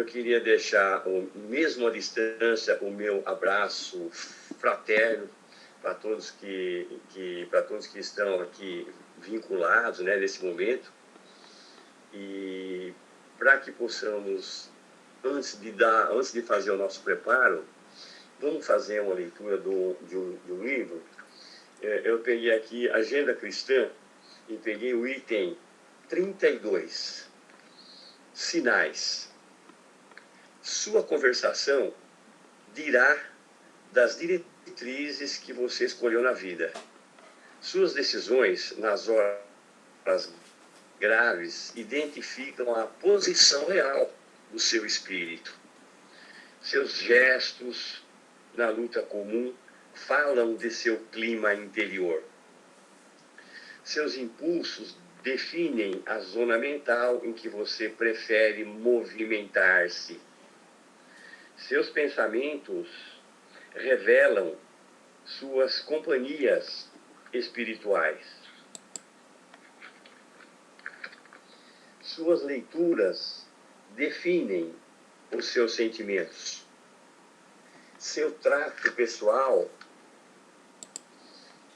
queria deixar, mesmo à distância, o meu abraço fraterno para todos para todos que estão aqui vinculados, né, nesse momento, e para que possamos, antes de fazer o nosso preparo, vamos fazer uma leitura de um livro. Eu peguei aqui Agenda Cristã e peguei o item 32, sinais. Sua conversação dirá das diretrizes que você escolheu na vida. Suas decisões nas horas graves identificam a posição real do seu espírito. Seus gestos na luta comum falam de seu clima interior. Seus impulsos definem a zona mental em que você prefere movimentar-se. Seus pensamentos revelam suas companhias espirituais. Suas leituras definem os seus sentimentos. Seu trato pessoal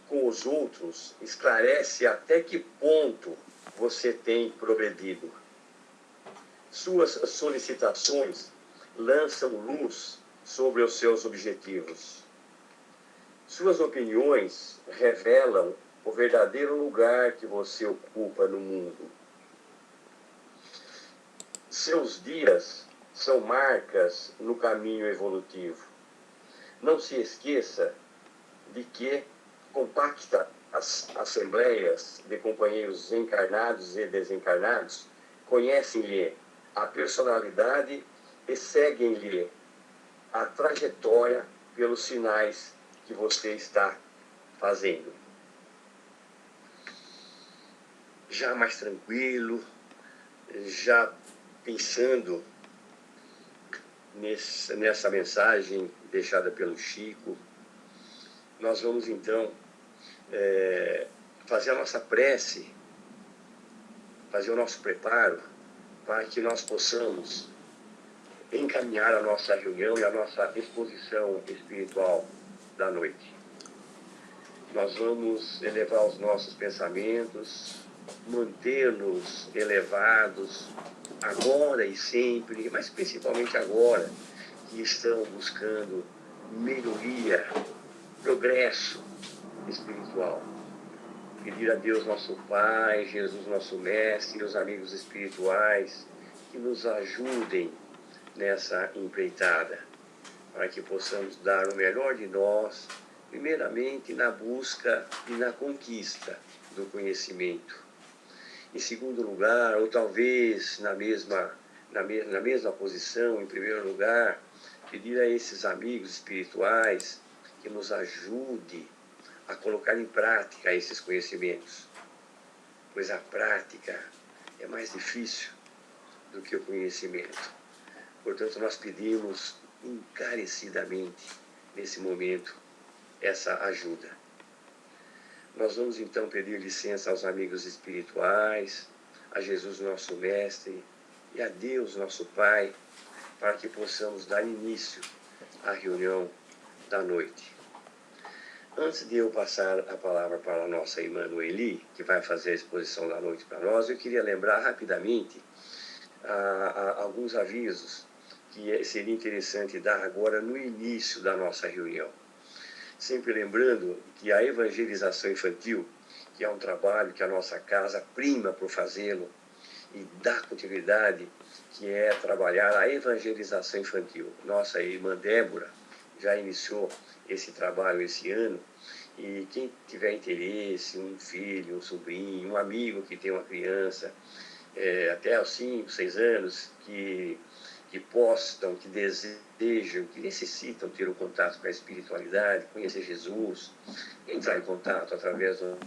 com os outros esclarece até que ponto você tem progredido. Suas solicitações lançam luz sobre os seus objetivos. Suas opiniões revelam o verdadeiro lugar que você ocupa no mundo. Seus dias são marcas no caminho evolutivo. Não se esqueça de que compacta as assembleias de companheiros encarnados e desencarnados conhecem-lhe a personalidade e seguem-lhe a trajetória pelos sinais que você está fazendo. Já mais tranquilo, já pensando nessa mensagem deixada pelo Chico, nós vamos então fazer a nossa prece, fazer o nosso preparo para que nós possamos encaminhar a nossa reunião e a nossa exposição espiritual da noite. Nós vamos elevar os nossos pensamentos, manter-nos elevados agora e sempre, mas principalmente agora, que estão buscando melhoria, progresso espiritual. Pedir a Deus nosso Pai, Jesus nosso Mestre e os amigos espirituais que nos ajudem nessa empreitada, para que possamos dar o melhor de nós, primeiramente na busca e na conquista do conhecimento. Em segundo lugar, ou talvez na mesma posição, em primeiro lugar, pedir a esses amigos espirituais que nos ajude a colocar em prática esses conhecimentos, pois a prática é mais difícil do que o conhecimento. Portanto, nós pedimos encarecidamente, nesse momento, essa ajuda. Nós vamos então pedir licença aos amigos espirituais, a Jesus nosso Mestre e a Deus nosso Pai, para que possamos dar início à reunião da noite. Antes de eu passar a palavra para a nossa irmã Noeli, que vai fazer a exposição da noite para nós, eu queria lembrar rapidamente alguns avisos que seria interessante dar agora no início da nossa reunião. Sempre lembrando que a evangelização infantil, que é um trabalho que a nossa casa prima por fazê-lo e dá continuidade, que é trabalhar a evangelização infantil. Nossa irmã Débora já iniciou esse trabalho esse ano, e quem tiver interesse, um filho, um sobrinho, um amigo que tem uma criança, até aos 5, 6 anos, que postam, que desejam, que necessitam ter um contato com a espiritualidade, conhecer Jesus, entrar em contato através do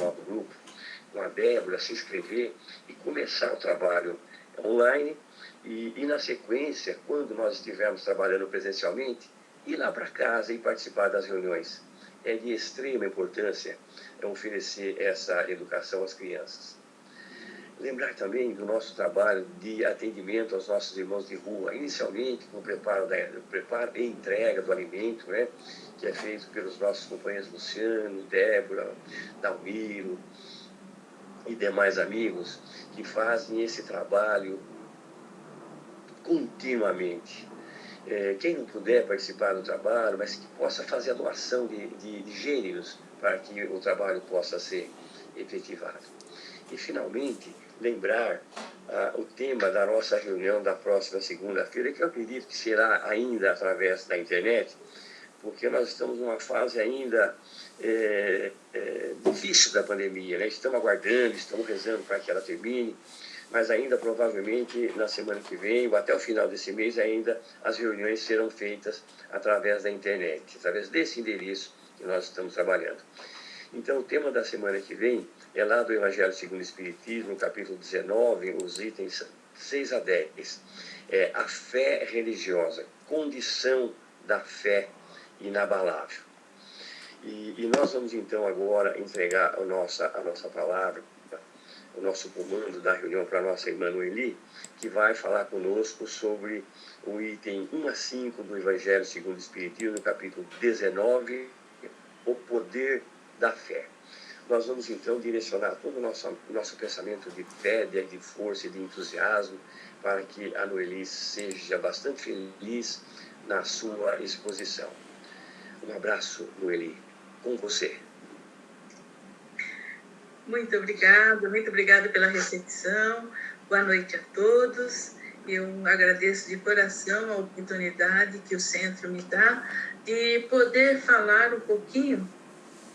nosso grupo, com a Débora, se inscrever e começar o trabalho online e na sequência, quando nós estivermos trabalhando presencialmente, ir lá para casa e participar das reuniões. É de extrema importância oferecer essa educação às crianças. Lembrar também do nosso trabalho de atendimento aos nossos irmãos de rua, inicialmente com o preparo e entrega do alimento, né, que é feito pelos nossos companheiros Luciano, Débora, Dalmiro e demais amigos que fazem esse trabalho continuamente. Quem não puder participar do trabalho, mas que possa fazer a doação de gêneros para que o trabalho possa ser efetivado. E, finalmente, lembrar o tema da nossa reunião da próxima segunda-feira, que eu acredito que será ainda através da internet, porque nós estamos numa fase ainda difícil da pandemia, né? Estamos aguardando, estamos rezando para que ela termine, mas ainda provavelmente na semana que vem, ou até o final desse mês, ainda as reuniões serão feitas através da internet, através desse endereço que nós estamos trabalhando. Então, o tema da semana que vem é lá do Evangelho segundo o Espiritismo, no capítulo 19, os itens 6 a 10. É a fé religiosa, condição da fé inabalável. E nós vamos, então, agora entregar a nossa palavra, o nosso comando da reunião para a nossa irmã Noeli, que vai falar conosco sobre o item 1 a 5 do Evangelho segundo o Espiritismo, no capítulo 19, o poder da fé. Nós vamos, então, direcionar todo o nosso pensamento de fé, de força e de entusiasmo, para que a Noeli seja bastante feliz na sua exposição. Um abraço, Noeli. Com você. Muito obrigada pela recepção. Boa noite a todos. Eu agradeço de coração a oportunidade que o Centro me dá de poder falar um pouquinho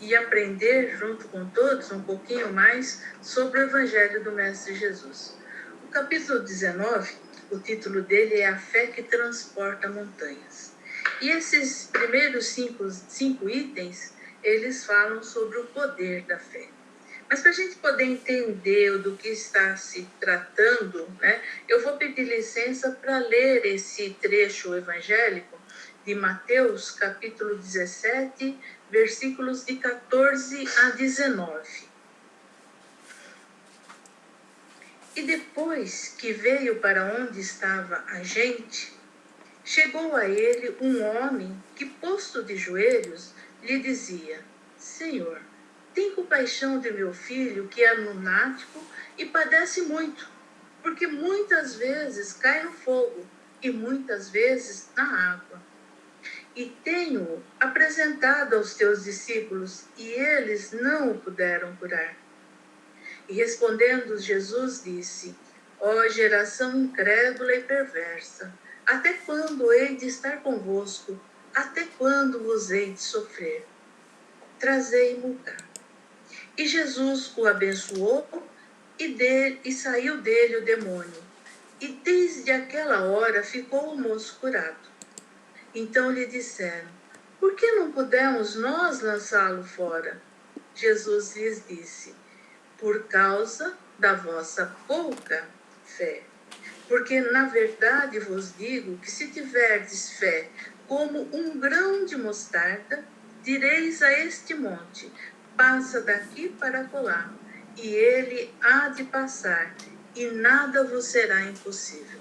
e aprender junto com todos um pouquinho mais sobre o Evangelho do Mestre Jesus. O capítulo 19, o título dele é A Fé que Transporta Montanhas. E esses primeiros cinco itens, eles falam sobre o poder da fé. Mas para a gente poder entender do que está se tratando, né, eu vou pedir licença para ler esse trecho evangélico de Mateus, capítulo 17, versículos de 14 a 19. E depois que veio para onde estava a gente, chegou a ele um homem que, posto de joelhos, lhe dizia: Senhor, tem compaixão de meu filho, que é lunático e padece muito, porque muitas vezes cai no fogo e muitas vezes na água. E tenho-o apresentado aos teus discípulos, e eles não o puderam curar. E respondendo Jesus disse: Ó geração incrédula e perversa, até quando hei de estar convosco? Até quando vos hei de sofrer? Trazei-mo cá. E Jesus o abençoou e saiu dele o demônio. E desde aquela hora ficou o moço curado. Então lhe disseram: Por que não pudemos nós lançá-lo fora? Jesus lhes disse: Por causa da vossa pouca fé. Porque na verdade vos digo que se tiverdes fé como um grão de mostarda, direis a este monte: passa daqui para acolá, e ele há de passar, e nada vos será impossível.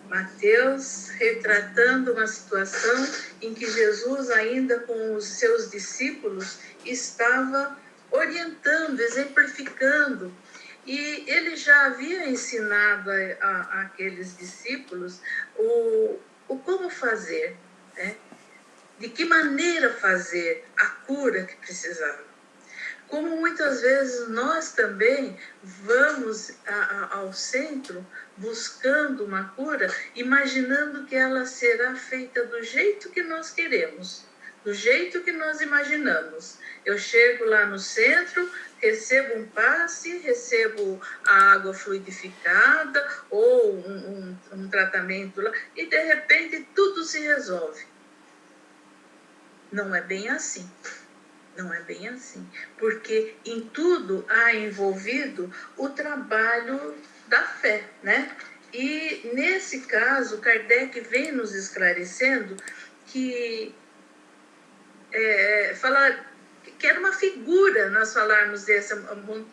Mateus retratando uma situação em que Jesus, ainda com os seus discípulos, estava orientando, exemplificando. E ele já havia ensinado a aqueles discípulos o como fazer, né? De que maneira fazer a cura que precisava. Como muitas vezes nós também vamos ao centro buscando uma cura, imaginando que ela será feita do jeito que nós queremos, do jeito que nós imaginamos. Eu chego lá no centro, recebo um passe, recebo a água fluidificada ou um tratamento lá, e de repente tudo se resolve. Não é bem assim. Não é bem assim, porque em tudo há envolvido o trabalho da fé, né? E nesse caso, Kardec vem nos esclarecendo que que era uma figura nós falarmos dessa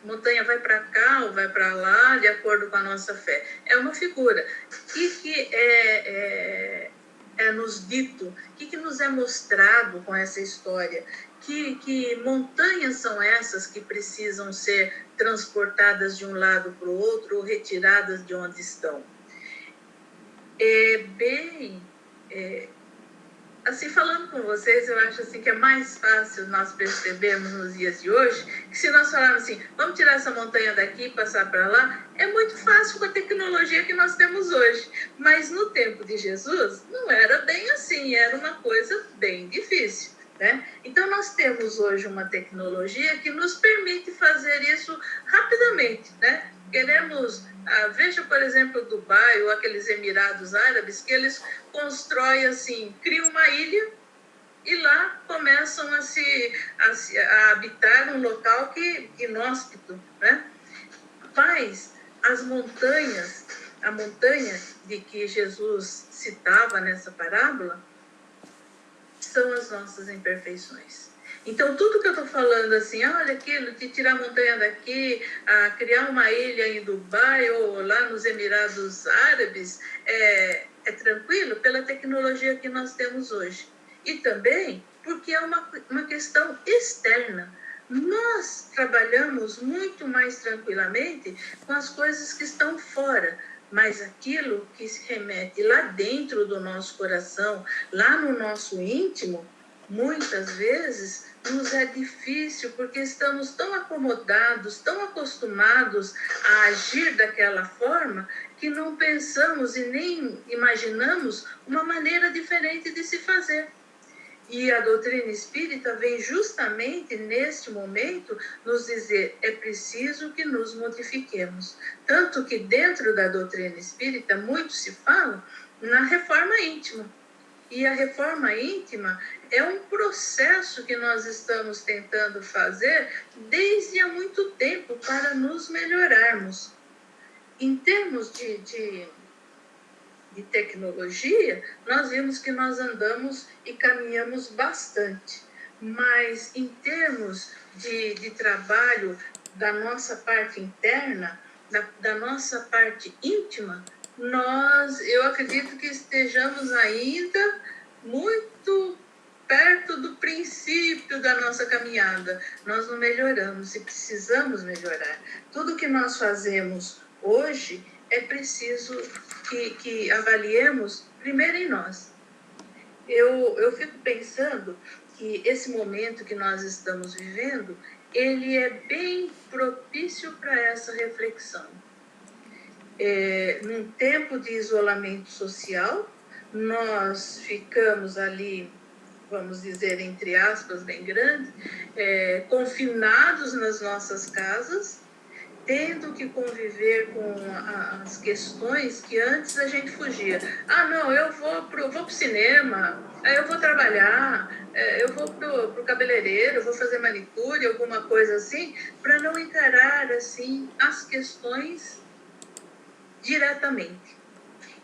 montanha vai para cá ou vai para lá, de acordo com a nossa fé. É uma figura. O que é nos dito, o que nos é mostrado com essa história? Que montanhas são essas que precisam ser transportadas de um lado para o outro ou retiradas de onde estão? Assim, falando com vocês, eu acho assim, que é mais fácil nós percebermos nos dias de hoje que se nós falarmos assim, vamos tirar essa montanha daqui e passar para lá, é muito fácil com a tecnologia que nós temos hoje. Mas no tempo de Jesus, não era bem assim, era uma coisa bem difícil, né? Então, nós temos hoje uma tecnologia que nos permite fazer isso rapidamente, né? Queremos, veja, por exemplo, Dubai ou aqueles Emirados Árabes, que eles constroem assim, criam uma ilha e lá começam a habitar um local inóspito, né? Mas as montanhas, a montanha de que Jesus citava nessa parábola, são as nossas imperfeições. Então, tudo que eu estou falando assim, olha aquilo, de tirar a montanha daqui, criar uma ilha em Dubai ou lá nos Emirados Árabes, é tranquilo pela tecnologia que nós temos hoje. E também porque é uma questão externa. Nós trabalhamos muito mais tranquilamente com as coisas que estão fora, mas aquilo que se remete lá dentro do nosso coração, lá no nosso íntimo, muitas vezes nos é difícil, porque estamos tão acomodados, tão acostumados a agir daquela forma, que não pensamos e nem imaginamos uma maneira diferente de se fazer. E a doutrina espírita vem justamente neste momento nos dizer, é preciso que nos modifiquemos. Tanto que dentro da doutrina espírita muito se fala na reforma íntima. E a reforma íntima é um processo que nós estamos tentando fazer desde há muito tempo para nos melhorarmos. Em termos de tecnologia, nós vimos que nós andamos e caminhamos bastante. Mas em termos de trabalho da nossa parte interna, da nossa parte íntima, eu acredito que estejamos ainda muito perto do princípio da nossa caminhada. Nós não melhoramos e precisamos melhorar. Tudo que nós fazemos hoje é preciso que avaliemos primeiro em nós. Eu fico pensando que esse momento que nós estamos vivendo, ele é bem propício para essa reflexão. Num tempo de isolamento social, nós ficamos ali, vamos dizer, entre aspas, bem grande, confinados nas nossas casas, tendo que conviver com as questões que antes a gente fugia. Não, eu vou pro cinema, eu vou trabalhar, eu vou pro cabeleireiro, eu vou fazer manicure, alguma coisa assim, para não encarar assim as questões diretamente.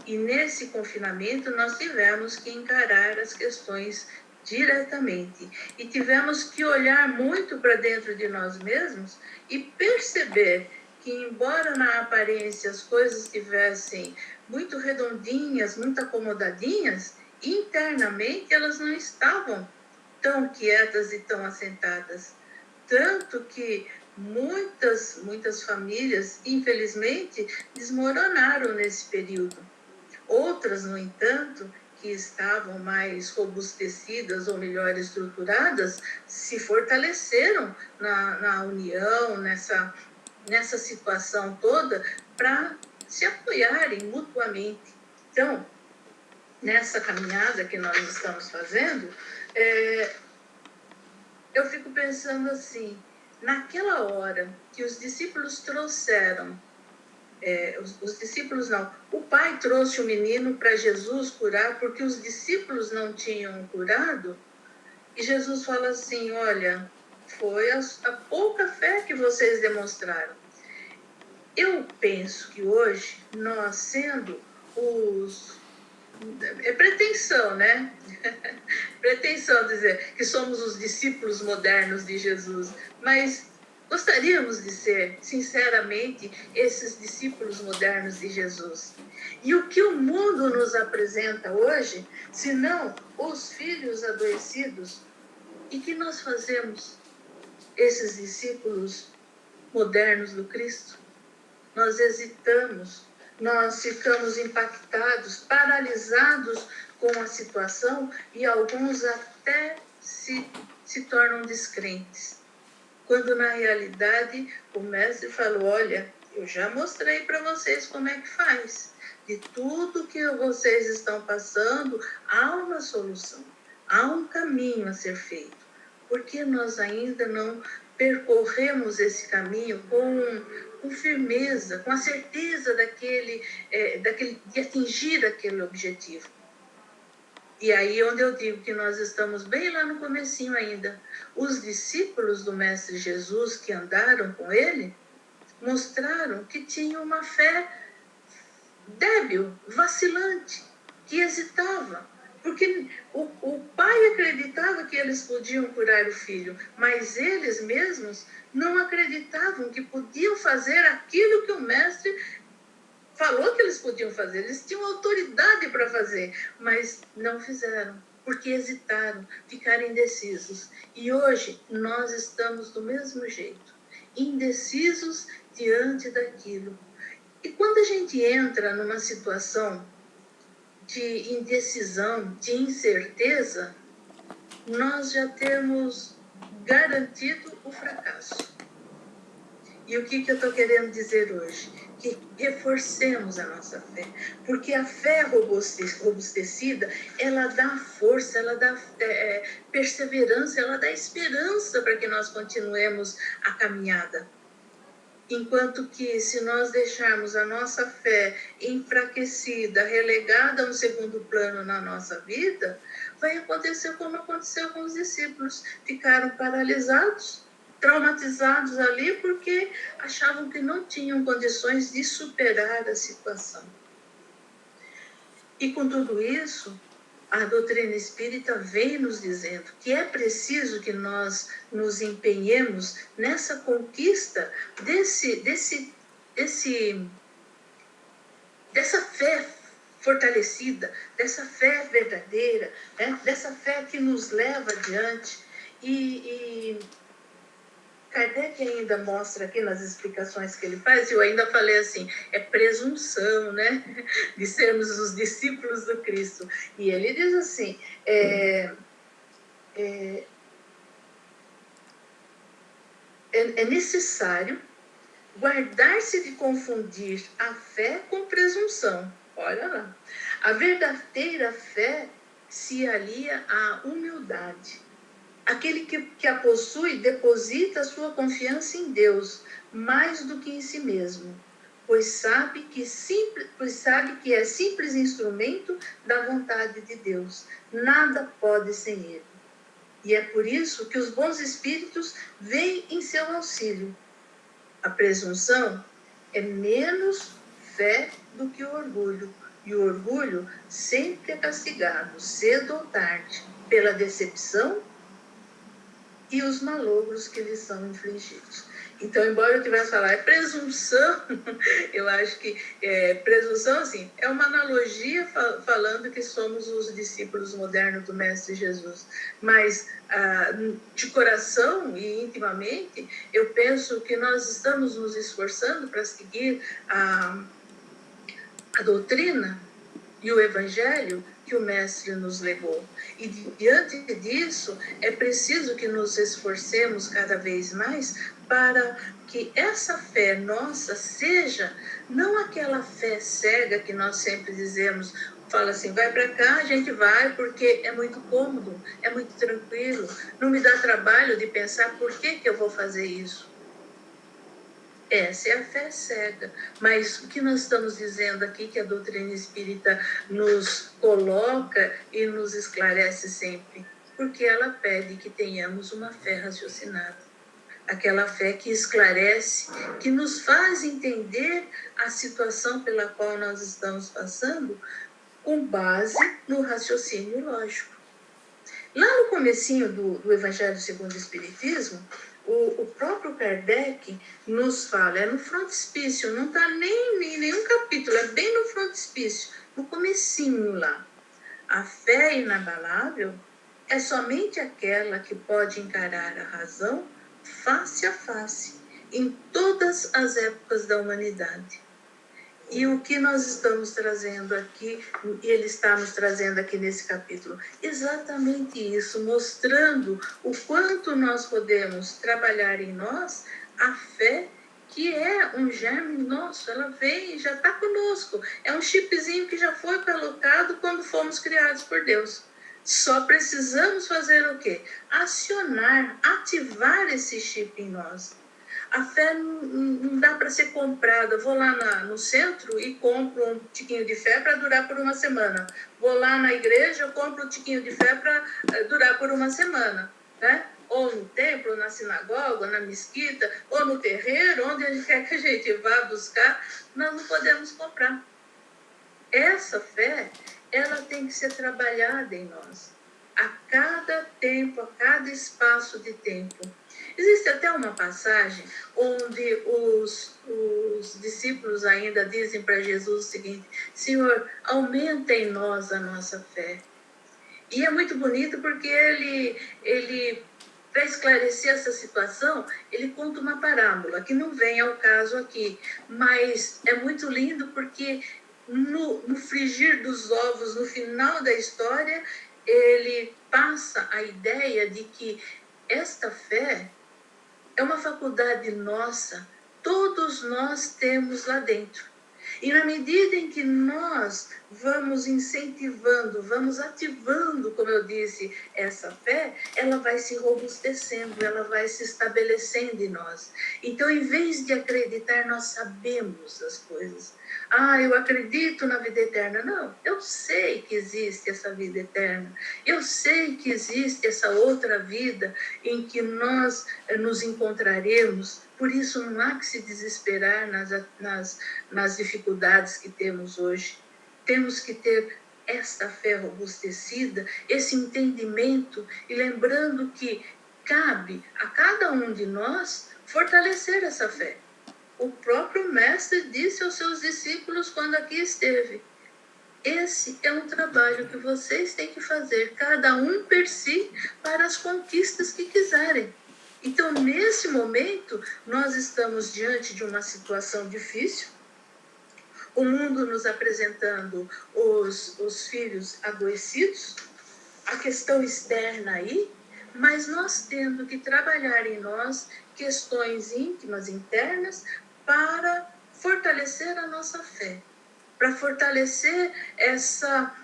E nesse confinamento nós tivemos que encarar as questões diretamente e tivemos que olhar muito para dentro de nós mesmos e perceber que, embora na aparência as coisas estivessem muito redondinhas, muito acomodadinhas, internamente elas não estavam tão quietas e tão assentadas. Tanto que muitas famílias, infelizmente, desmoronaram nesse período. Outras, no entanto, que estavam mais robustecidas ou melhor estruturadas, se fortaleceram na união, nessa situação toda, para se apoiarem mutuamente. Então, nessa caminhada que nós estamos fazendo, eu fico pensando assim, naquela hora que os discípulos trouxeram, os discípulos não, o pai trouxe o menino para Jesus curar, porque os discípulos não tinham curado, e Jesus fala assim, olha, foi a pouca fé que vocês demonstraram. Eu penso que hoje, nós sendo é pretensão, né? pretensão dizer que somos os discípulos modernos de Jesus, mas gostaríamos de ser, sinceramente, esses discípulos modernos de Jesus. E o que o mundo nos apresenta hoje, senão os filhos adoecidos, e que nós fazemos, esses discípulos modernos do Cristo? Nós hesitamos, nós ficamos impactados, paralisados com a situação e alguns até se tornam descrentes. Quando na realidade o mestre falou, olha, eu já mostrei para vocês como é que faz. De tudo que vocês estão passando, há uma solução, há um caminho a ser feito. Por que nós ainda não percorremos esse caminho com firmeza, com a certeza de atingir aquele objetivo? E aí onde eu digo que nós estamos bem lá no comecinho ainda. Os discípulos do Mestre Jesus que andaram com ele mostraram que tinham uma fé débil, vacilante, que hesitava. Porque o pai acreditava que eles podiam curar o filho, mas eles mesmos não acreditavam que podiam fazer aquilo que o mestre falou que eles podiam fazer. Eles tinham autoridade para fazer, mas não fizeram, porque hesitaram, ficaram indecisos. E hoje nós estamos do mesmo jeito, indecisos diante daquilo. E quando a gente entra numa situação de indecisão, de incerteza, nós já temos garantido o fracasso. E o que eu estou querendo dizer hoje? Que reforcemos a nossa fé, porque a fé robustecida, ela dá força, ela dá perseverança, ela dá esperança para que nós continuemos a caminhada. Enquanto que, se nós deixarmos a nossa fé enfraquecida, relegada a um segundo plano na nossa vida, vai acontecer como aconteceu com os discípulos. Ficaram paralisados, traumatizados ali, porque achavam que não tinham condições de superar a situação. E com tudo isso, a doutrina espírita vem nos dizendo que é preciso que nós nos empenhemos nessa conquista dessa fé fortalecida, dessa fé verdadeira, né? Dessa fé que nos leva adiante. E Kardec ainda mostra aqui nas explicações que ele faz, eu ainda falei assim, é presunção, né, de sermos os discípulos do Cristo. E ele diz assim, é necessário guardar-se de confundir a fé com presunção. Olha lá. A verdadeira fé se alia à humildade. Aquele que a possui deposita a sua confiança em Deus, mais do que em si mesmo, pois sabe que é simples instrumento da vontade de Deus. Nada pode sem ele. E é por isso que os bons espíritos vêm em seu auxílio. A presunção é menos fé do que o orgulho. E o orgulho sempre é castigado, cedo ou tarde, pela decepção e os malogros que lhes são infligidos. Então, embora eu tivesse falado, é presunção, eu acho que presunção, assim, é uma analogia falando que somos os discípulos modernos do Mestre Jesus. Mas, de coração e intimamente, eu penso que nós estamos nos esforçando para seguir a doutrina e o Evangelho que o Mestre nos legou. E diante disso, é preciso que nos esforcemos cada vez mais para que essa fé nossa seja não aquela fé cega que nós sempre dizemos, fala assim, vai para cá, a gente vai porque é muito cômodo, é muito tranquilo, não me dá trabalho de pensar por que eu vou fazer isso. Essa é a fé cega. Mas o que nós estamos dizendo aqui, que a doutrina espírita nos coloca e nos esclarece sempre? Porque ela pede que tenhamos uma fé raciocinada. Aquela fé que esclarece, que nos faz entender a situação pela qual nós estamos passando com base no raciocínio lógico. Lá no comecinho do Evangelho segundo o Espiritismo, o próprio Kardec nos fala, é no frontispício, não está nem em nenhum capítulo, é bem no frontispício, no comecinho lá. A fé inabalável é somente aquela que pode encarar a razão face a face, em todas as épocas da humanidade. E o que nós estamos trazendo aqui, ele está nos trazendo aqui nesse capítulo, exatamente isso, mostrando o quanto nós podemos trabalhar em nós a fé, que é um germe nosso, ela vem, já está conosco, é um chipzinho que já foi colocado quando fomos criados por Deus. Só precisamos fazer o quê? Acionar, ativar esse chip em nós. A fé não dá para ser comprada. Vou lá no centro e compro um tiquinho de fé para durar por uma semana. Vou lá na igreja, eu compro um tiquinho de fé para durar por uma semana, né? Ou no templo, ou na sinagoga, ou na mesquita, ou no terreiro, onde a gente quer que a gente vá buscar, nós não podemos comprar. Essa fé, ela tem que ser trabalhada em nós. A cada tempo, a cada espaço de tempo. Existe até uma passagem onde os discípulos ainda dizem para Jesus o seguinte: Senhor, aumenta em nós a nossa fé. E é muito bonito porque ele para esclarecer essa situação, ele conta uma parábola, que não vem ao caso aqui, mas é muito lindo porque no frigir dos ovos, no final da história, ele passa a ideia de que esta fé é uma faculdade nossa, todos nós temos lá dentro. E na medida em que nós vamos incentivando, vamos ativando, como eu disse, essa fé, ela vai se robustecendo, ela vai se estabelecendo em nós. Então, em vez de acreditar, nós sabemos as coisas. Ah, eu acredito na vida eterna. Não, eu sei que existe essa vida eterna. Eu sei que existe essa outra vida em que nós nos encontraremos. Por isso, não há que se desesperar nas dificuldades que temos hoje. Temos que ter esta fé robustecida, esse entendimento, e lembrando que cabe a cada um de nós fortalecer essa fé. O próprio Mestre disse aos seus discípulos quando aqui esteve: esse é um trabalho que vocês têm que fazer, cada um per si, para as conquistas que quiserem. Então, nesse momento, nós estamos diante de uma situação difícil, o mundo nos apresentando os filhos adoecidos, a questão externa aí, mas nós tendo que trabalhar em nós questões íntimas, internas, para fortalecer a nossa fé, para fortalecer essa...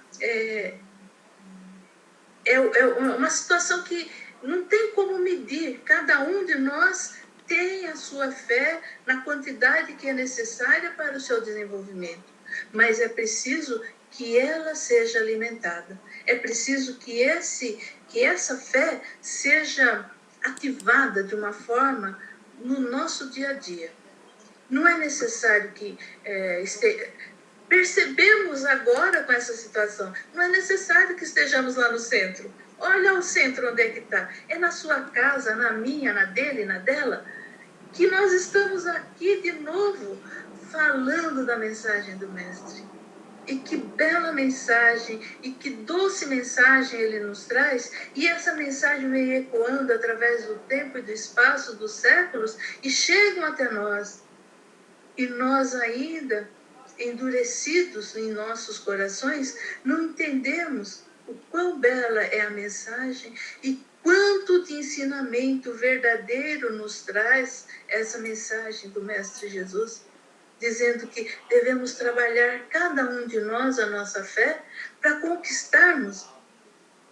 É uma situação que não tem como medir. Cada um de nós tem a sua fé na quantidade que é necessária para o seu desenvolvimento, mas é preciso que ela seja alimentada. É preciso que essa fé seja ativada de uma forma no nosso dia a dia. Não é necessário que percebemos agora com essa situação, não é necessário que estejamos lá no centro. Olha o centro onde é que está. É na sua casa, na minha, na dele, na dela, que nós estamos aqui de novo falando da mensagem do Mestre. E que bela mensagem, e que doce mensagem ele nos traz, e essa mensagem vem ecoando através do tempo e do espaço, dos séculos, e chegam até nós. E nós ainda, endurecidos em nossos corações, não entendemos o quão bela é a mensagem e quanto de ensinamento verdadeiro nos traz essa mensagem do Mestre Jesus, dizendo que devemos trabalhar cada um de nós a nossa fé para conquistarmos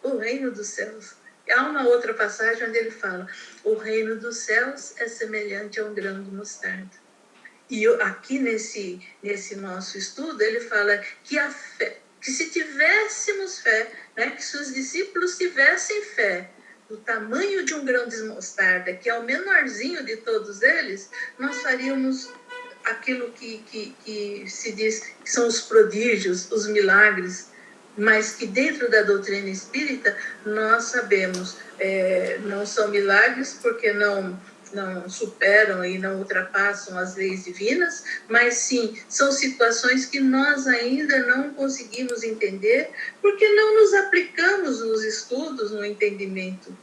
o reino dos céus. Há uma outra passagem onde ele fala: o reino dos céus é semelhante a um grão de mostarda. E aqui nesse nosso estudo, ele fala que a fé, que se tivéssemos fé, né, que se os discípulos tivessem fé do tamanho de um grão de mostarda, que é o menorzinho de todos eles, nós faríamos aquilo que se diz que são os prodígios, os milagres, mas que dentro da doutrina espírita nós sabemos, não são milagres porque não superam e não ultrapassam as leis divinas, mas sim, são situações que nós ainda não conseguimos entender porque não nos aplicamos nos estudos, no entendimento.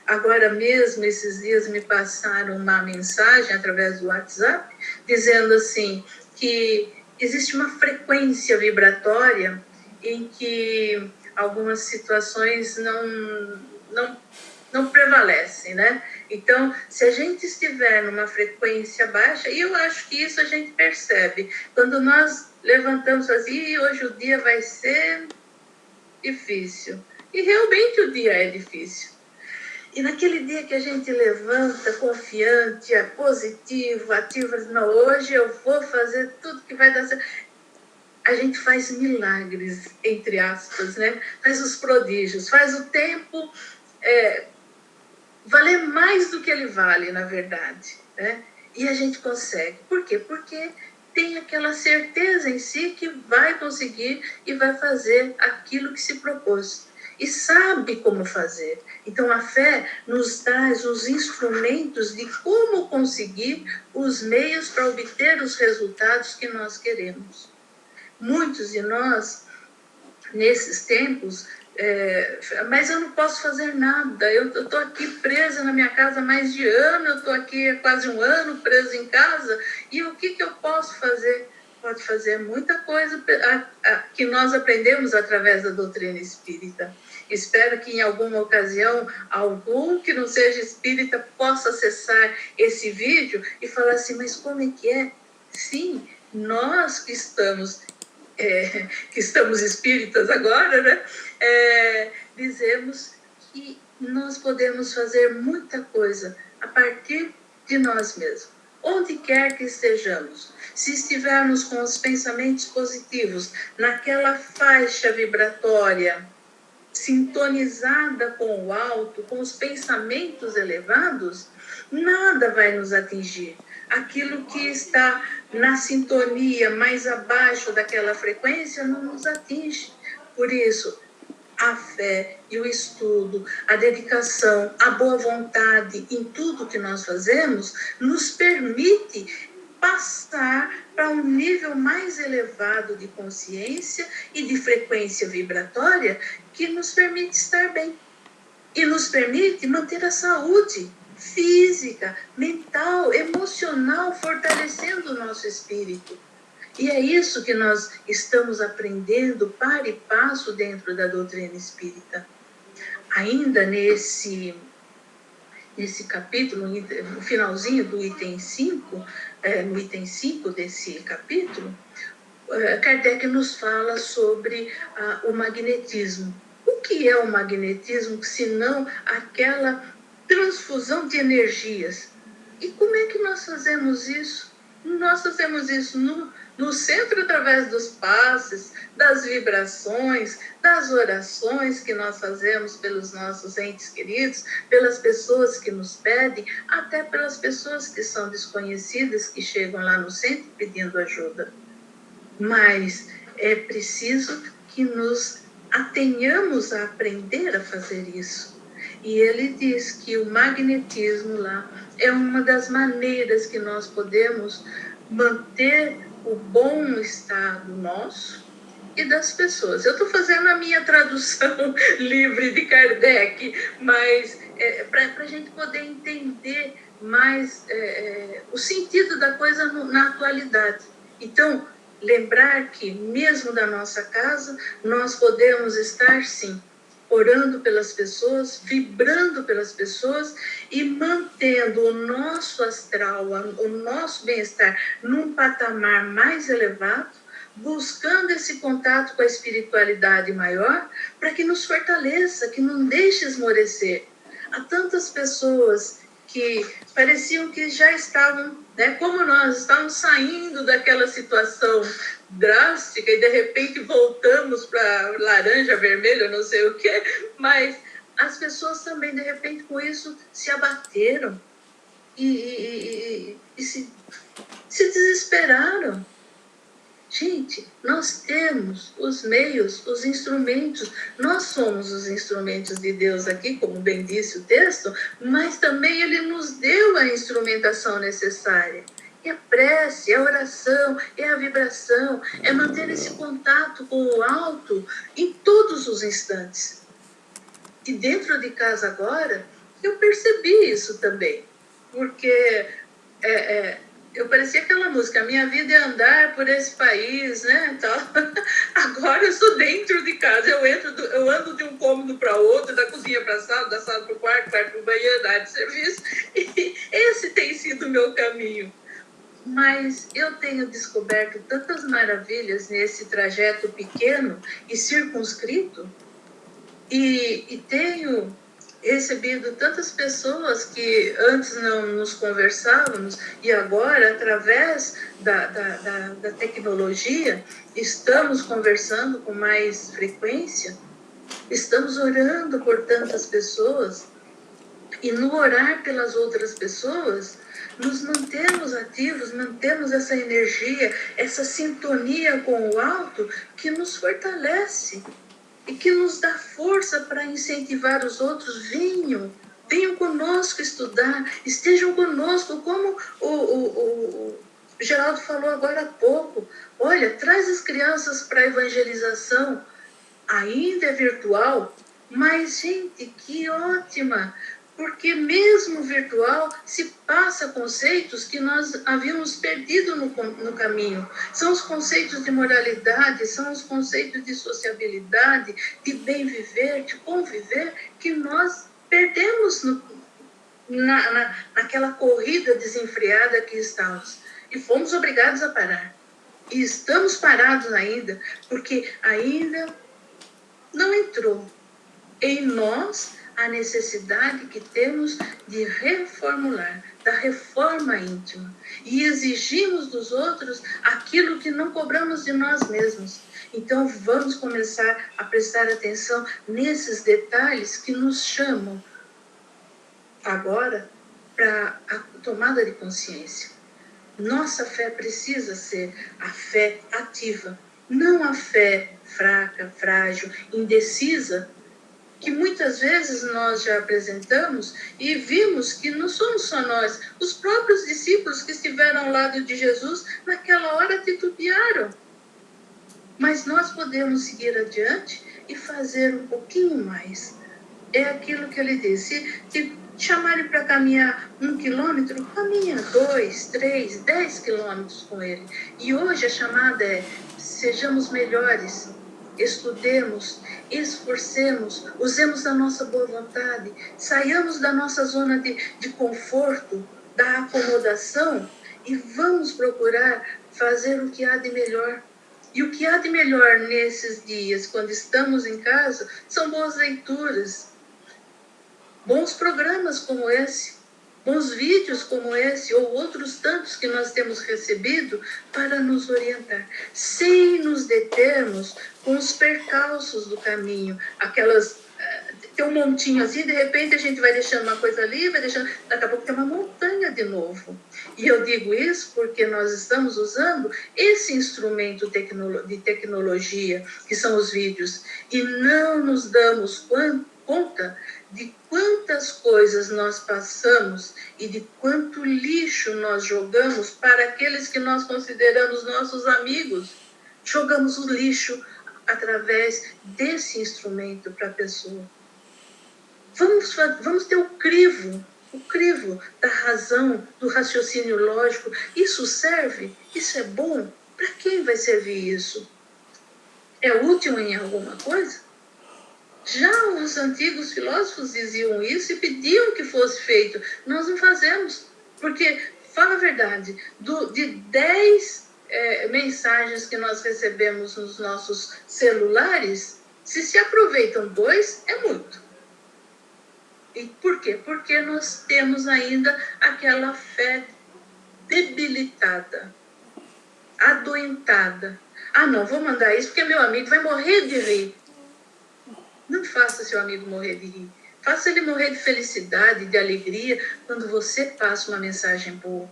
Agora mesmo, esses dias me passaram uma mensagem através do WhatsApp, dizendo assim, que existe uma frequência vibratória em que algumas situações não prevalecem, né? Então, se a gente estiver numa frequência baixa, e eu acho que isso a gente percebe, quando nós levantamos assim, e hoje o dia vai ser difícil. E realmente o dia é difícil. E naquele dia que a gente levanta confiante, positivo, ativo, não, hoje eu vou fazer tudo que vai dar certo. A gente faz milagres, entre aspas, né? Faz os prodígios, faz o tempo valer mais do que ele vale, na verdade, né? E a gente consegue. Por quê? Porque tem aquela certeza em si que vai conseguir e vai fazer aquilo que se propôs. E sabe como fazer. Então, a fé nos traz os instrumentos de como conseguir os meios para obter os resultados que nós queremos. Muitos de nós, nesses tempos, mas eu não posso fazer nada, eu estou aqui presa na minha casa há mais de ano, eu estou aqui há quase um ano presa em casa, e o que eu posso fazer? Pode fazer muita coisa que nós aprendemos através da doutrina espírita. Espero que em alguma ocasião, algum que não seja espírita possa acessar esse vídeo e falar assim, mas como é que é? Sim, nós que estamos espíritas agora, né? Dizemos que nós podemos fazer muita coisa a partir de nós mesmos, onde quer que estejamos. Se estivermos com os pensamentos positivos, naquela faixa vibratória, sintonizada com o alto, com os pensamentos elevados, nada vai nos atingir. Aquilo que está na sintonia mais abaixo daquela frequência não nos atinge. Por isso, a fé e o estudo, a dedicação, a boa vontade em tudo que nós fazemos, nos permite passar para um nível mais elevado de consciência e de frequência vibratória que nos permite estar bem e nos permite manter a saúde física, mental, emocional, fortalecendo o nosso espírito. E é isso que nós estamos aprendendo para e passo dentro da doutrina espírita. Ainda nesse capítulo, no finalzinho do item 5, no item 5 desse capítulo, Kardec nos fala sobre o magnetismo. O que é o magnetismo, se não aquela transfusão de energias? E como é que nós fazemos isso? Nós fazemos isso no centro através dos passes, das vibrações, das orações que nós fazemos pelos nossos entes queridos, pelas pessoas que nos pedem, até pelas pessoas que são desconhecidas, que chegam lá no centro pedindo ajuda. Mas é preciso que nos atenhamos a aprender a fazer isso. E ele diz que o magnetismo lá é uma das maneiras que nós podemos manter o bom estado nosso e das pessoas. Eu estou fazendo a minha tradução livre de Kardec, mas para a gente poder entender mais o sentido da coisa na atualidade. Então, lembrar que, mesmo da nossa casa, nós podemos estar, sim, orando pelas pessoas, vibrando pelas pessoas e mantendo o nosso astral, o nosso bem-estar num patamar mais elevado, buscando esse contato com a espiritualidade maior, para que nos fortaleça, que não deixe esmorecer. Há tantas pessoas que pareciam que já estavam, né, como nós, estávamos saindo daquela situação drástica e de repente voltamos para laranja, vermelho, não sei o quê, mas as pessoas também, de repente, com isso, se abateram e se desesperaram. Gente, nós temos os meios, os instrumentos, nós somos os instrumentos de Deus aqui, como bem disse o texto, mas também Ele nos deu a instrumentação necessária. É a prece, é a oração, é a vibração, é manter esse contato com o alto em todos os instantes. E dentro de casa agora, eu percebi isso também, porque eu parecia aquela música, a minha vida é andar por esse país, né? Então, agora eu estou dentro de casa, eu ando de um cômodo para outro, da cozinha para a sala, da sala para o quarto para o banheiro, da área de serviço, e esse tem sido o meu caminho. Mas eu tenho descoberto tantas maravilhas nesse trajeto pequeno e circunscrito, e tenho recebido tantas pessoas que antes não nos conversávamos e agora, através da tecnologia, estamos conversando com mais frequência, estamos orando por tantas pessoas e no orar pelas outras pessoas, nos mantemos ativos, mantemos essa energia, essa sintonia com o alto que nos fortalece e que nos dá força para incentivar os outros. Venham conosco estudar, estejam conosco, como o Geraldo falou agora há pouco. Olha, traz as crianças para a evangelização, ainda é virtual, mas, gente, que ótima! Porque mesmo virtual se passa conceitos que nós havíamos perdido no caminho. São os conceitos de moralidade, são os conceitos de sociabilidade, de bem viver, de conviver, que nós perdemos naquela corrida desenfreada que estamos. E fomos obrigados a parar. E estamos parados ainda, porque ainda não entrou em nós a necessidade que temos de reformular, da reforma íntima. E exigimos dos outros aquilo que não cobramos de nós mesmos. Então, vamos começar a prestar atenção nesses detalhes que nos chamam agora para a tomada de consciência. Nossa fé precisa ser a fé ativa, não a fé fraca, frágil, indecisa, que muitas vezes nós já apresentamos e vimos que não somos só nós. Os próprios discípulos que estiveram ao lado de Jesus, naquela hora titubearam. Mas nós podemos seguir adiante e fazer um pouquinho mais. É aquilo que ele disse, se chamarem para caminhar 1 quilômetro, caminha 2, 3, 10 quilômetros com ele. E hoje a chamada é, sejamos melhores, estudemos, esforcemos, usemos da nossa boa vontade, saiamos da nossa zona de conforto, da acomodação e vamos procurar fazer o que há de melhor. E o que há de melhor nesses dias, quando estamos em casa, são boas leituras, bons programas como esse, bons vídeos como esse, ou outros tantos que nós temos recebido para nos orientar, sem nos determos com os percalços do caminho, aquelas... Tem um montinho assim, de repente a gente vai deixando uma coisa ali, vai deixando, daqui a pouco tem uma montanha de novo. E eu digo isso porque nós estamos usando esse instrumento de tecnologia, que são os vídeos, e não nos damos conta de quantas coisas nós passamos e de quanto lixo nós jogamos para aqueles que nós consideramos nossos amigos. Jogamos o lixo através desse instrumento para a pessoa. Vamos ter o crivo da razão, do raciocínio lógico. Isso serve? Isso é bom? Para quem vai servir isso? É útil em alguma coisa? Já os antigos filósofos diziam isso e pediam que fosse feito. Nós não fazemos, porque, fala a verdade, de 10 mensagens que nós recebemos nos nossos celulares, se aproveitam 2, é muito. E por quê? Porque nós temos ainda aquela fé debilitada, adoentada. Ah, não, vou mandar isso porque meu amigo vai morrer de rir. Não faça seu amigo morrer de rir. Faça ele morrer de felicidade, de alegria, quando você passa uma mensagem boa.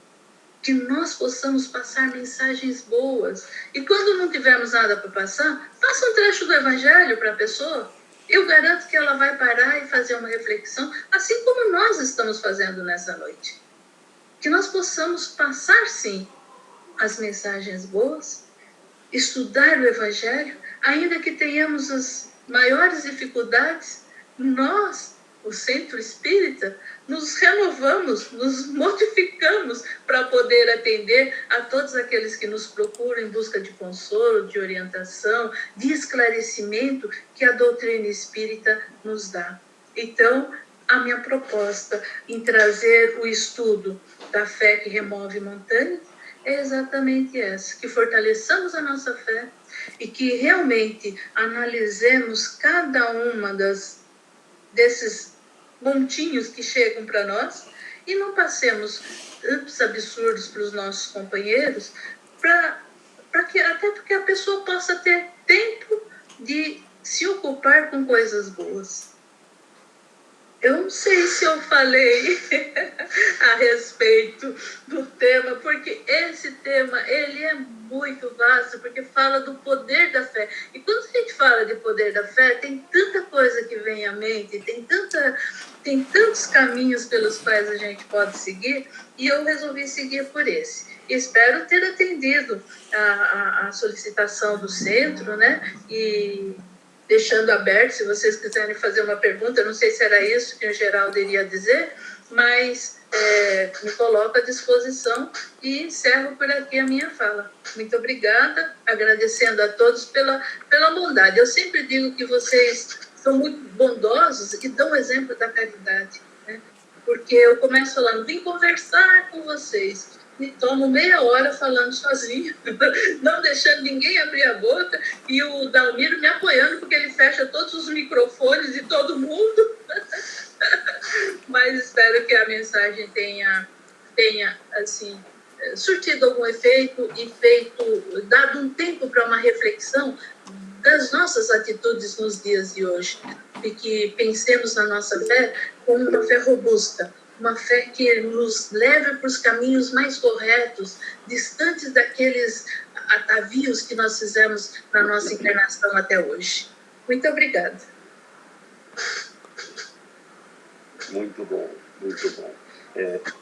que nós possamos passar mensagens boas. E quando não tivermos nada para passar, passa um trecho do Evangelho para a pessoa. Eu garanto que ela vai parar e fazer uma reflexão, assim como nós estamos fazendo nessa noite. Que nós possamos passar, sim, as mensagens boas, estudar o Evangelho, ainda que tenhamos as maiores dificuldades, nós, o Centro Espírita, nos renovamos, nos modificamos para poder atender a todos aqueles que nos procuram em busca de consolo, de orientação, de esclarecimento que a doutrina espírita nos dá. Então, a minha proposta em trazer o estudo da fé que remove montanhas é exatamente essa, que fortaleçamos a nossa fé e que realmente analisemos cada uma desses montinhos que chegam para nós e não passemos tantos absurdos para os nossos companheiros, até porque a pessoa possa ter tempo de se ocupar com coisas boas. Eu não sei se eu falei a respeito do tema, porque esse tema, ele é muito vasto, porque fala do poder da fé. E quando a gente fala de poder da fé, tem tanta coisa que vem à mente, tem tantos caminhos pelos quais a gente pode seguir, e eu resolvi seguir por esse. Espero ter atendido a solicitação do centro, né? E deixando aberto, se vocês quiserem fazer uma pergunta, não sei se era isso que o Geraldo iria dizer, mas me coloco à disposição e encerro por aqui a minha fala. Muito obrigada, agradecendo a todos pela bondade. Eu sempre digo que vocês são muito bondosos e dão exemplo da caridade, né? Porque eu começo falando, vim conversar com vocês, me tomo meia hora falando sozinho, não deixando ninguém abrir a boca, e o Dalmiro me apoiando, porque ele fecha todos os microfones de todo mundo. Mas espero que a mensagem tenha assim, surtido algum efeito e dado um tempo para uma reflexão das nossas atitudes nos dias de hoje, e que pensemos na nossa fé como uma fé robusta, uma fé que nos leve para os caminhos mais corretos, distantes daqueles atavios que nós fizemos na nossa encarnação até hoje. Muito obrigada. Muito bom, muito bom.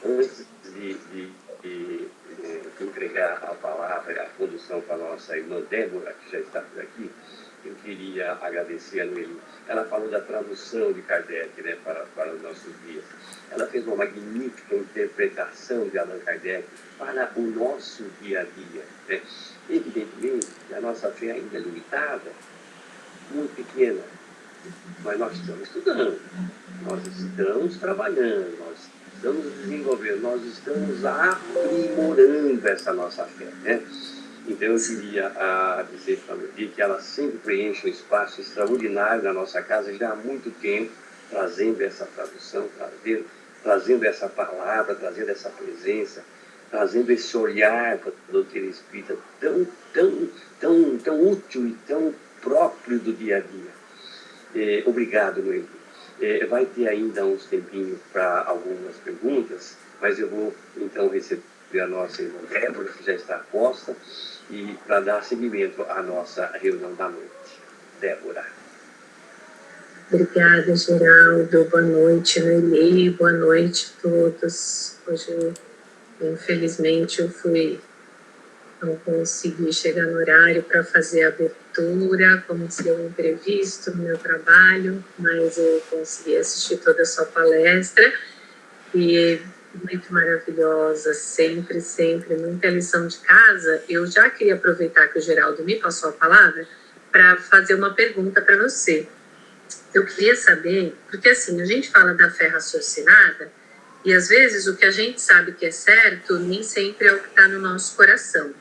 Antes de entregar a palavra, a condução para a nossa irmã Débora, que já está por aqui, eu queria agradecer a Noeli. Ela falou da tradução de Kardec, né, para os nossos dias. Ela fez uma magnífica interpretação de Allan Kardec para o nosso dia a dia, né? Evidentemente, a nossa fé ainda é limitada, muito pequena, mas nós estamos estudando, nós estamos trabalhando, nós estamos desenvolvendo, nós estamos aprimorando essa nossa fé, né? Então eu queria dizer para a Noeli que ela sempre preenche um espaço extraordinário na nossa casa já há muito tempo, trazendo essa tradução, trazendo essa palavra, trazendo essa presença, trazendo esse olhar para a doutrina espírita tão útil e tão próprio do dia a dia. Obrigado, Noeli. Vai ter ainda uns tempinhos para algumas perguntas, mas eu vou então receber a nossa irmã Débora, que já está a posta, e para dar seguimento à nossa reunião da noite. Débora. Obrigada, Geraldo. Boa noite, Noeli. Boa noite a todos. Hoje, infelizmente, não consegui chegar no horário para fazer a abertura, aconteceu um imprevisto no meu trabalho, mas eu consegui assistir toda a sua palestra e muito maravilhosa, sempre, muita lição de casa. Eu já queria aproveitar que o Geraldo me passou a palavra para fazer uma pergunta para você. Eu queria saber, porque assim, a gente fala da fé raciocinada e às vezes o que a gente sabe que é certo nem sempre é o que está no nosso coração.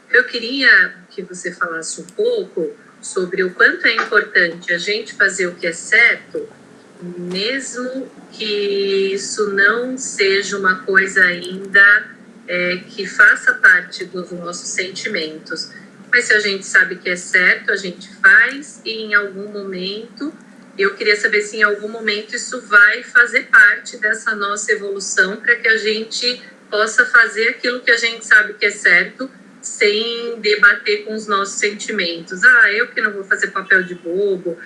Eu queria que você falasse um pouco sobre o quanto é importante a gente fazer o que é certo, mesmo que isso não seja uma coisa ainda que faça parte dos nossos sentimentos. Mas se a gente sabe que é certo, a gente faz, e em algum momento, eu queria saber se em algum momento isso vai fazer parte dessa nossa evolução para que a gente possa fazer aquilo que a gente sabe que é certo, sem debater com os nossos sentimentos. Eu que não vou fazer papel de bobo,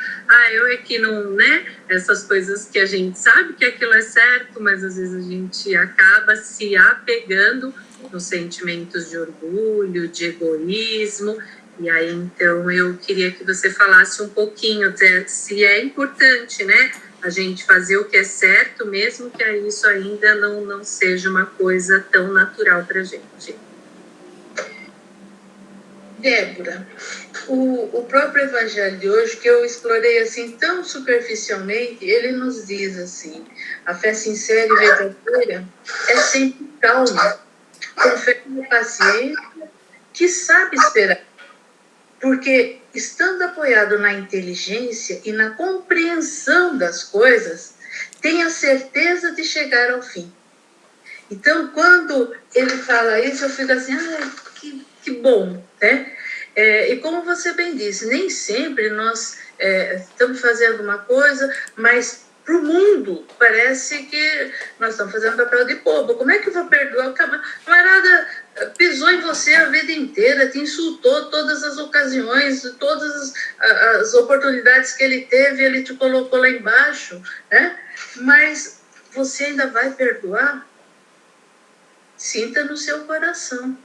eu é que não, né? Essas coisas que a gente sabe que aquilo é certo, mas às vezes a gente acaba se apegando nos sentimentos de orgulho, de egoísmo. E aí, então, eu queria que você falasse um pouquinho se é importante, né, a gente fazer o que é certo, mesmo que isso ainda não seja uma coisa tão natural para a gente. Débora, o próprio Evangelho de hoje, que eu explorei assim tão superficialmente, ele nos diz assim: a fé sincera e verdadeira é sempre calma, com fé e paciência, que sabe esperar. Porque, estando apoiado na inteligência e na compreensão das coisas, tem a certeza de chegar ao fim. Então, quando ele fala isso, eu fico assim, que bom, né? E como você bem disse, nem sempre nós estamos fazendo uma coisa, mas para o mundo parece que nós estamos fazendo papel de bobo. Como é que eu vou perdoar? O camarada pisou em você a vida inteira, te insultou todas as ocasiões, todas as oportunidades que ele teve, ele te colocou lá embaixo, né? Mas você ainda vai perdoar? Sinta no seu coração.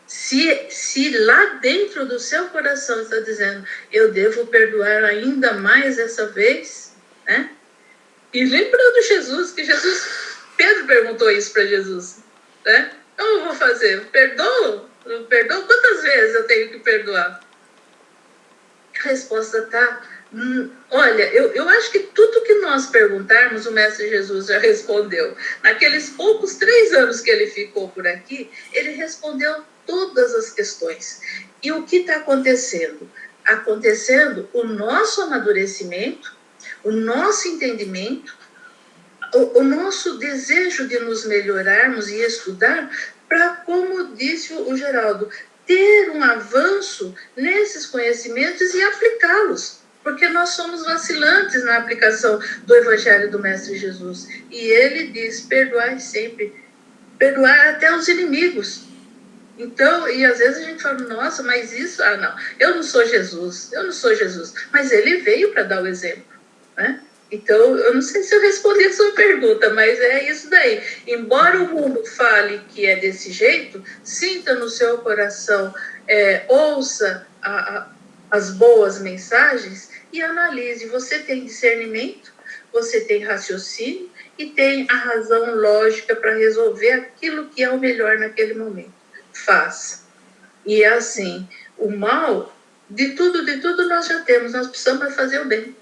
Se lá dentro do seu coração está dizendo, eu devo perdoar ainda mais essa vez, né? E lembrando Jesus, Pedro perguntou isso para Jesus, né? Eu vou fazer, perdoo? Quantas vezes eu tenho que perdoar? A resposta está... olha, eu acho que tudo que nós perguntarmos, o Mestre Jesus já respondeu. Naqueles poucos 3 anos que ele ficou por aqui, ele respondeu todas as questões. E o que está acontecendo? Acontecendo o nosso amadurecimento, o nosso entendimento, o nosso desejo de nos melhorarmos e estudar para, como disse o Geraldo, ter um avanço nesses conhecimentos e aplicá-los, porque nós somos vacilantes na aplicação do Evangelho do Mestre Jesus. E ele diz, perdoai sempre, perdoar até os inimigos. Então, e às vezes a gente fala, nossa, mas isso, não, eu não sou Jesus, mas ele veio para dar o exemplo, né? Então, eu não sei se eu respondi a sua pergunta, mas é isso daí. Embora o mundo fale que é desse jeito, sinta no seu coração, ouça as boas mensagens e analise. Você tem discernimento, você tem raciocínio e tem a razão lógica para resolver aquilo que é o melhor naquele momento. Faça. E é assim, o mal, de tudo nós já temos, nós precisamos fazer o bem.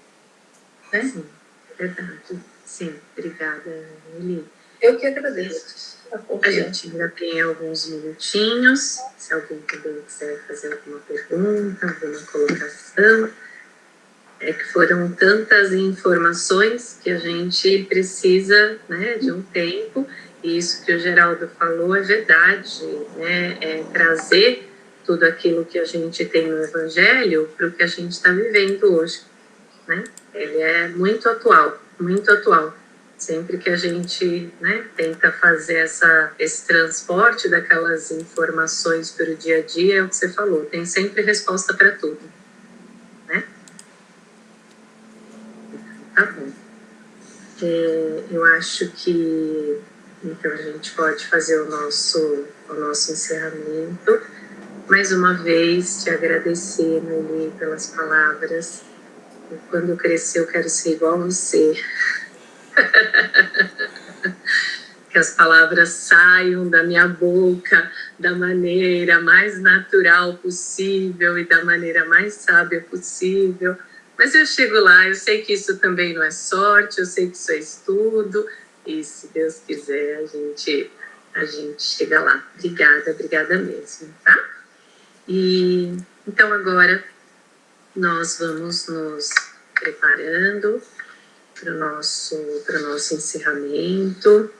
Né? Sim, verdade. Sim, obrigada, Eli. Eu que agradeço. A gente ainda tem alguns minutinhos, se alguém também quiser fazer alguma pergunta, alguma colocação. É que foram tantas informações que a gente precisa, né, de um tempo, e isso que o Geraldo falou é verdade, né, trazer tudo aquilo que a gente tem no Evangelho para o que a gente está vivendo hoje, né? Ele é muito atual, muito atual. Sempre que a gente, né, tenta fazer esse transporte daquelas informações para o dia a dia, é o que você falou, tem sempre resposta para tudo, né? Tá bom. Eu acho que então a gente pode fazer o nosso encerramento. Mais uma vez, te agradecer, Noeli, pelas palavras. Quando eu crescer, eu quero ser igual a você. Que as palavras saiam da minha boca da maneira mais natural possível e da maneira mais sábia possível. Mas eu chego lá, eu sei que isso também não é sorte, eu sei que isso é estudo, e se Deus quiser, a gente chega lá. Obrigada mesmo, tá? E então agora nós vamos nos preparando para o nosso encerramento.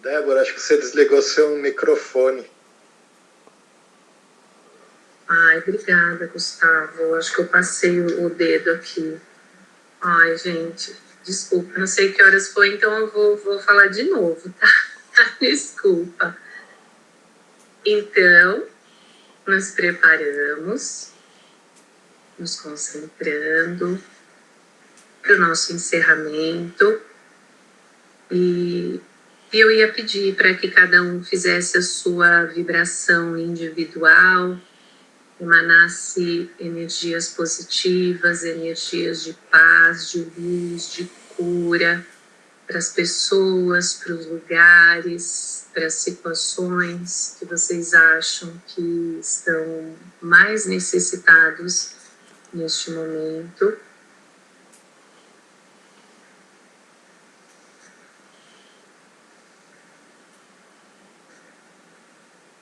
Débora, acho que você desligou seu microfone. obrigada, Gustavo. Acho que eu passei o dedo aqui. Ai, gente, desculpa, não sei que horas foi, então eu vou falar de novo, tá? Desculpa. Então, nos preparamos, nos concentrando para o nosso encerramento. E eu ia pedir para que cada um fizesse a sua vibração individual, emanasse energias positivas, energias de paz, de luz, de cura para as pessoas, para os lugares, para as situações que vocês acham que estão mais necessitados neste momento.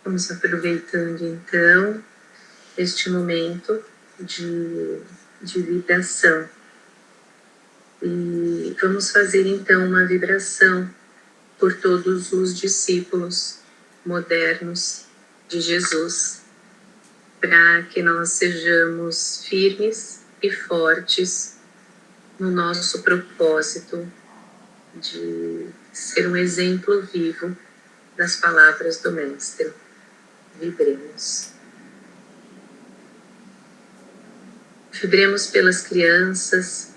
Vamos aproveitando então este momento de vibração. E vamos fazer então uma vibração por todos os discípulos modernos de Jesus, para que nós sejamos firmes e fortes no nosso propósito de ser um exemplo vivo das palavras do Mestre. Vibremos. Vibremos pelas crianças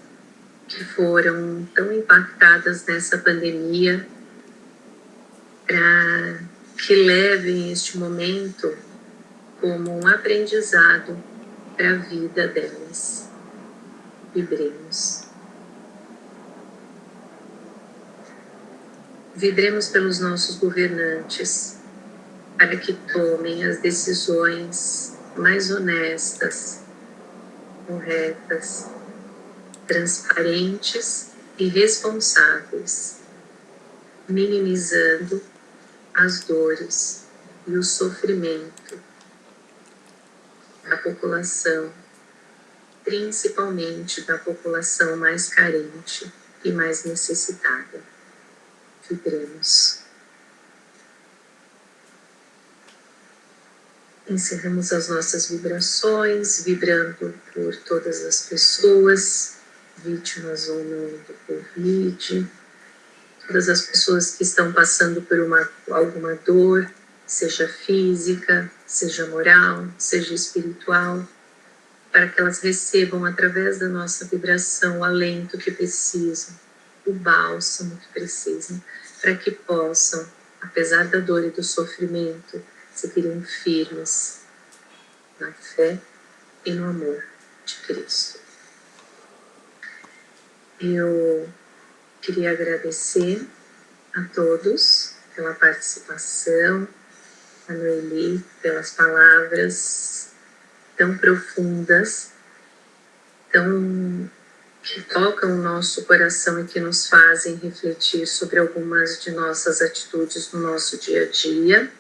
que foram tão impactadas nessa pandemia, para que levem este momento como um aprendizado para a vida delas. Vibremos. Vibremos pelos nossos governantes, para que tomem as decisões mais honestas, corretas, transparentes e responsáveis, minimizando as dores e o sofrimento da população, principalmente da população mais carente e mais necessitada. Vibremos. Encerramos as nossas vibrações, vibrando por todas as pessoas, vítimas ou não do Covid, todas as pessoas que estão passando por alguma dor, seja física, seja moral, seja espiritual, para que elas recebam através da nossa vibração o alento que precisam, o bálsamo que precisam, para que possam, apesar da dor e do sofrimento, seguirem firmes na fé e no amor de Cristo. Eu queria agradecer a todos pela participação, a Noeli pelas palavras tão profundas, que tocam o nosso coração e que nos fazem refletir sobre algumas de nossas atitudes no nosso dia a dia.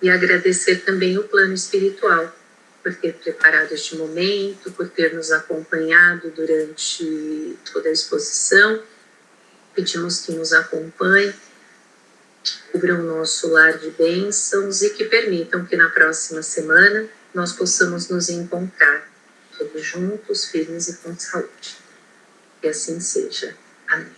E agradecer também o plano espiritual por ter preparado este momento, por ter nos acompanhado durante toda a exposição. Pedimos que nos acompanhem, que cubram o nosso lar de bênçãos e que permitam que na próxima semana nós possamos nos encontrar todos juntos, firmes e com saúde. Que assim seja. Amém.